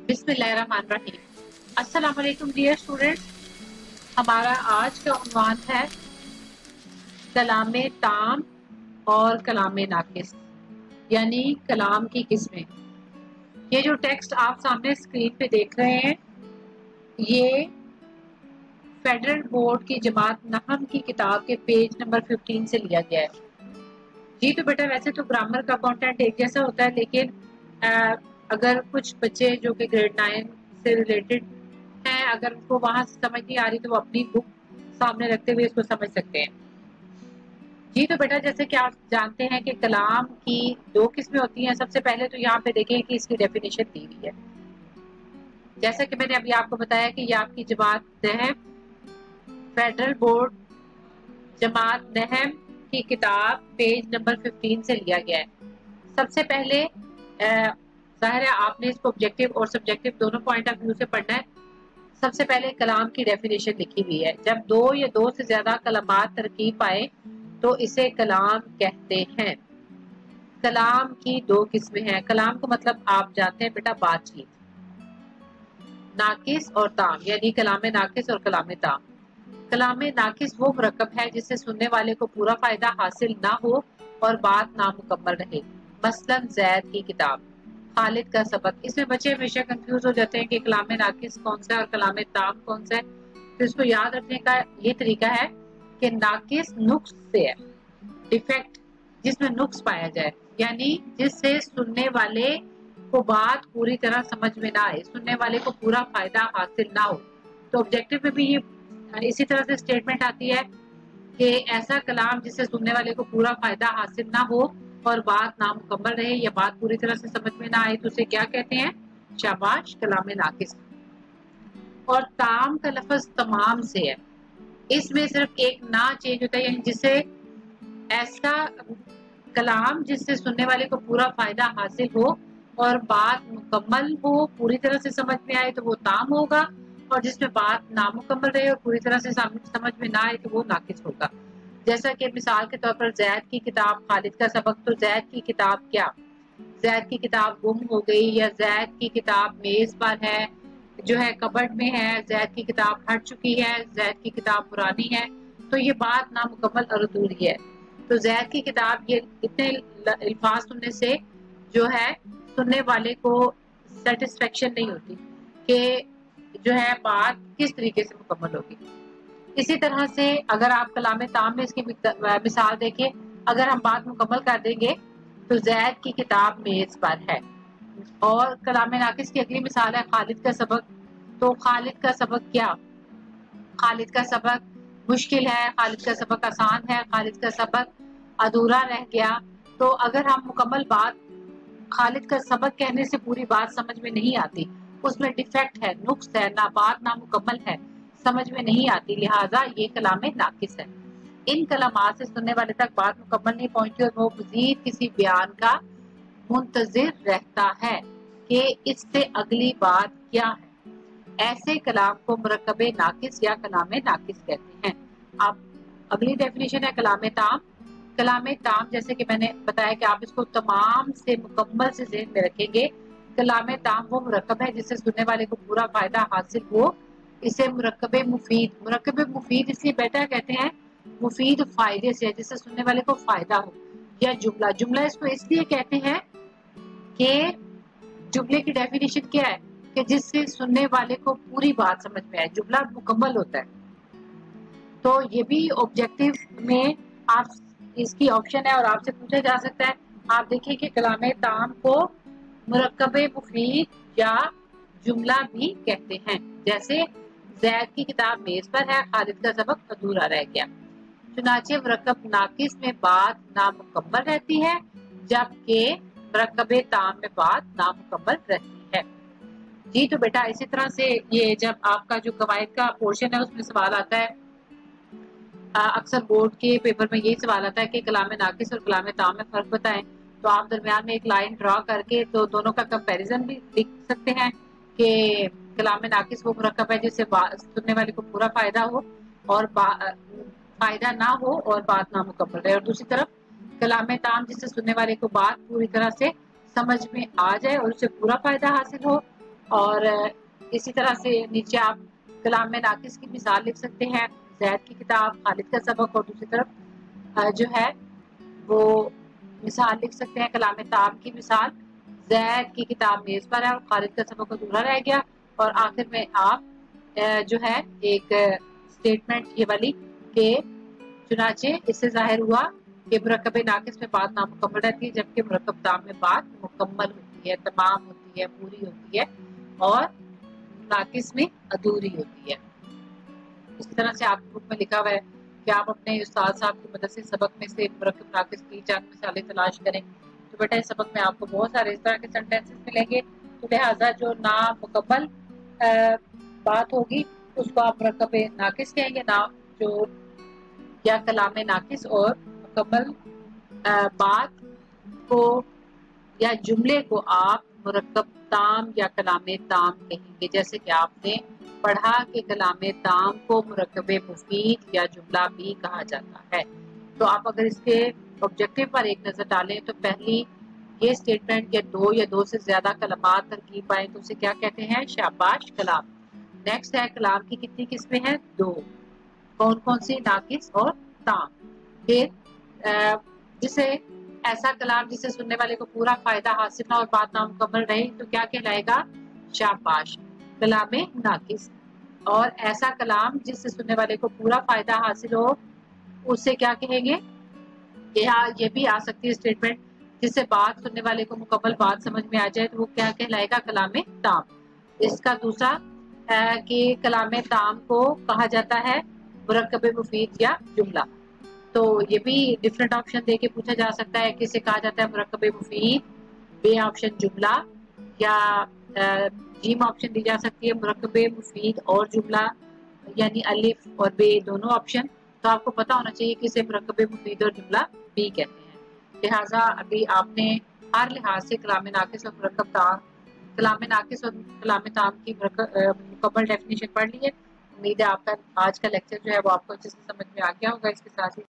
बिस्मिल्लाहिर्रहमानिर्रहीम। अस्सलाम वालेकुम डियर स्टूडेंट्स। हमारा आज का उन्वान है कलाम ताम और कलाम नाकिस, यानी कलाम की किस्में। ये जो टेक्स्ट आप सामने स्क्रीन पे देख रहे हैं, ये फेडरल बोर्ड की जमात नहम की किताब के पेज नंबर 15 से लिया गया है। जी तो बेटा, वैसे तो ग्रामर का कंटेंट एक जैसा होता है, लेकिन अगर कुछ बच्चे जो कि ग्रेड 9 से रिलेटेड हैं, अगर उनको वहां से समझ नहीं आ रही तो वो अपनी बुक सामने रखते हुए इसको समझ सकते हैं। जी तो बेटा, जैसे कि आप जानते हैं कि कलाम की दो किस्में होती हैं। सबसे पहले तो यहाँ पे देखें कि इसकी डेफिनेशन दी हुई है। जैसा कि मैंने अभी आपको बताया कि ये आपकी जमात नहम, फेडरल बोर्ड जमात नहम की किताब पेज नंबर 15 से लिया गया है। सबसे पहले जाहिर है आपने इसको ऑब्जेक्टिव और सब्जेक्टिव दोनों पॉइंट ऑफ व्यू से पढ़ना है। सबसे पहले कलाम की डेफिनेशन लिखी हुई है। जब दो या दो से ज्यादा कलमात तरकीब पाए तो इसे कलाम कहते हैं। कलाम की दो किस्में हैं। कलाम का मतलब आप जानते हैं बेटा, बातचीत। नाकिस और ताम, यानी कलाम नाकिस और कलाम ताम। कलाम नाकिस वो मुरक्कब है जिससे सुनने वाले को पूरा फायदा हासिल ना हो और बात नामुकम्मल रहे। मसलन जैद की किताब, खालिद का सबक। इसमें बच्चे हमेशा कंफ्यूज हो जाते हैं कि कलाम नाकिस कौन सा है और कलाम ताम कौन सा है। तो इसको याद रखने का ये तरीका है कि नाकिस नुक्स से है, डिफेक्ट जिसमें नुक्स पाया जाए, यानी जिससे सुनने वाले को बात पूरी तरह समझ में ना आए, सुनने वाले को पूरा फायदा हासिल ना हो। तो ऑब्जेक्टिव में भी ये इसी तरह से स्टेटमेंट आती है कि ऐसा कलाम जिससे सुनने वाले को पूरा फायदा हासिल ना हो और बात नामुकम्मल रहे या बात पूरी तरह से समझ में ना आए तो उसे क्या कहते हैं? शाबाश, कलाम नाकिस। और ताम का लफ्ज तमाम से है। इसमें सिर्फ एक ना चेंज होता है, यानी जिससे ऐसा कलाम जिससे सुनने वाले को पूरा फायदा हासिल हो और बात मुकम्मल हो, पूरी तरह से समझ में आए तो वो ताम होगा, और जिसमें बात नामुकम्मल रहे और पूरी तरह से समझ में ना आए तो वो नाकिस होगा। जैसा कि मिसाल के तौर पर जैद की किताब, खालिद का सबक। तो जैद की किताब क्या? जैद की किताब गुम हो गई, या जैद की किताब मेज पर है, जो है कबर्ड में है, जैद की किताब हट चुकी है, जैद की किताब पुरानी है। तो ये बात नामुकम्मल और अधूरी है। तो जैद की किताब, ये इतने अल्फाज सुनने से जो है सुनने वाले को सेटिस्फेक्शन नहीं होती कि जो है बात किस तरीके से मुकम्मल होगी। इसी तरह से अगर आप कलाम ताम में इसकी मिसाल देखें, अगर हम बात मुकम्मल कर देंगे तो जैद की किताब मेज पर है। और कलाम नाकिस की अगली मिसाल है खालिद का सबक। तो खालिद का सबक क्या? खालिद का सबक मुश्किल है, खालिद का सबक आसान है, खालिद का सबक अधूरा रह गया। तो अगर हम मुकम्मल बात, खालिद का सबक कहने से पूरी बात समझ में नहीं आती, उसमें डिफेक्ट है, नुक्स है, ना बात नामुकम्मल है, समझ में नहीं आती, लिहाजा ये कलाम नाकिस है। इन कलामात से सुनने वाले तक बात मुकम्मल नहीं पहुंची और वो मजीद किसी बयान का मुंतजिर रहता है कि इससे अगली बात क्या है। ऐसे कलाम को मुरक्कब नाकिस या कलाम नाकिस कहते हैं। अब अगली डेफिनेशन है कलाम ताम। कलाम ताम, जैसे कि मैंने बताया कि आप इसको तमाम से मुकम्मल से ज़हन में रखेंगे। कलाम ताम वो मुरक्कब है जिससे सुनने वाले को पूरा फायदा हासिल हो। इसे मुरक्कब मुफीद इसलिए बेटा कहते हैं, मुफीद फायदे से है, जिससे सुनने वाले को फायदा हो। या जुमला इसको इसलिए कहते हैं कि जुमले की डेफिनेशन क्या है कि जिससे सुनने वाले को पूरी बात समझ में आए, जुमला मुकम्मल होता है। तो ये भी ऑब्जेक्टिव में आप इसकी ऑप्शन है और आपसे पूछा जा सकता है। आप देखिए कि कलाम ताम को मुरक्कब मुफीद या जुमला भी कहते हैं। जैसे जैद की किताब मेज पर है, खालिद का सबक अधूरा रह गया। चुनाचे मुरक्कब नाकिस में बात नामुकम्मल रहती है, जबकि मुरक्कब ताम में बात नामुकम्मल रहती है। जी तो बेटा, इसी तरह से ये जब आपका जो कवायद का पोर्शन है उसमें सवाल आता है, अक्सर बोर्ड के पेपर में यही सवाल आता है कि कलाम नाकिस और कलाम ताम में फर्क बताएं। तो आप दरमियान में एक लाइन ड्रॉ करके तो दोनों का कंपैरिजन भी लिख सकते हैं कि कलाम नाकिस वो मुरक्कब है जिससे सुनने वाले को पूरा फायदा हो और फायदा ना हो और बात नामुकम्मल रहे, और दूसरी तरफ कलाम ताम जिससे सुनने वाले को बात पूरी तरह से समझ में आ जाए और उसे पूरा फायदा हासिल हो اور اسی طرح سے نیچے آپ کلام ناقص کی مثال لکھ سکتے ہیں، زید کی کتاب، خالد کا سبق، اور دوسری طرف جو ہے وہ مثال لکھ سکتے ہیں کلام تام کی مثال، زید کی کتاب میز پر ہے اور خالد کا سبق ادھورا رہ گیا، اور آخر میں آپ جو ہے ایک اسٹیٹمنٹ یہ والی کہ چنانچہ اس سے ظاہر ہوا کہ مرکب ناقص میں بات نامکمل رہتی ہے جبکہ مرکب تام میں بات مکمل ہوتی ہے، تمام ہوتی ہے، پوری ہوتی ہے، اور ناقص میں ادھوری ہوتی ہے۔ اسی طرح سے آپ بک میں لکھا ہوا ہے کہ آپ اپنے استاد صاحب کی مدد سے سبق میں سے مرکب ناقص کی 4 مثالیں تلاش کریں۔ تو بیٹا اس سبق میں آپ کو بہت سارے اس طرح کے سینٹینسز ملیں گے، تو لہٰذا جو نامکمل بات ہوگی اس کو آپ مرکب ناقص کہیں گے، جو یا کلام ناقص، اور مکمل بات کو یا جملے کو آپ مرکب تام یا کلام تام کہیں گے، جیسے کہ آپ نے پڑھا کہ کلام تام کو مرکب مفید یا جملہ بھی کہا جاتا ہے۔ تو آپ اگر اس کے آبجیکٹو پر ایک نظر ڈالیں تو پہلی یہ اسٹیٹمنٹ یا دو سے زیادہ کلمات ترکیب پائیں تو اسے کیا کہتے ہیں؟ شاباش کلام۔ نیکسٹ ہے کلام کی کتنی قسمیں ہیں؟ 2۔ کون کون سی؟ ناقص اور تام۔ پھر جسے ایسا کلام جسے سننے والے کو پورا فائدہ حاصل نہ اور بات نامکمل رہے تو کیا کہلائے گا؟ شاباش کلام ناقص۔ اور ایسا کلام جس سے سننے والے کو پورا فائدہ حاصل ہو اسے کیا کہیں گے؟ یہ بھی آ سکتی ہے اسٹیٹمنٹ جس سے بات سننے والے کو مکمل بات سمجھ میں آ جائے تو وہ کیا کہلائے گا؟ کلام تام۔ اس کا دوسرا کہ کلام تام کو کہا جاتا ہے مرکب مفید یا جملہ۔ تو یہ بھی ڈفرینٹ آپشن دے کے پوچھا جا سکتا ہے کہ اسے کہا جاتا ہے مرکب مفید، بے آپشن جملہ، یا جیم آپشن دی جا سکتی ہے مرکب مفید اور جملہ، یعنی الف اور بے دونوں آپشن۔ تو آپ کو پتا ہونا چاہیے کہ اسے مرکب مفید اور جملہ بھی کہتے ہیں۔ لہٰذا ابھی آپ نے ہر لحاظ سے کلام ناقص اور مرکب تام، کلام ناقص اور کلام تام کی مکمل ڈیفینیشن پڑھ لی ہے۔ امید ہے آپ کا آج کا لیکچر جو ہے وہ آپ کو اچھے سے سمجھ میں آ گیا ہوگا۔ اس کے ساتھ ہی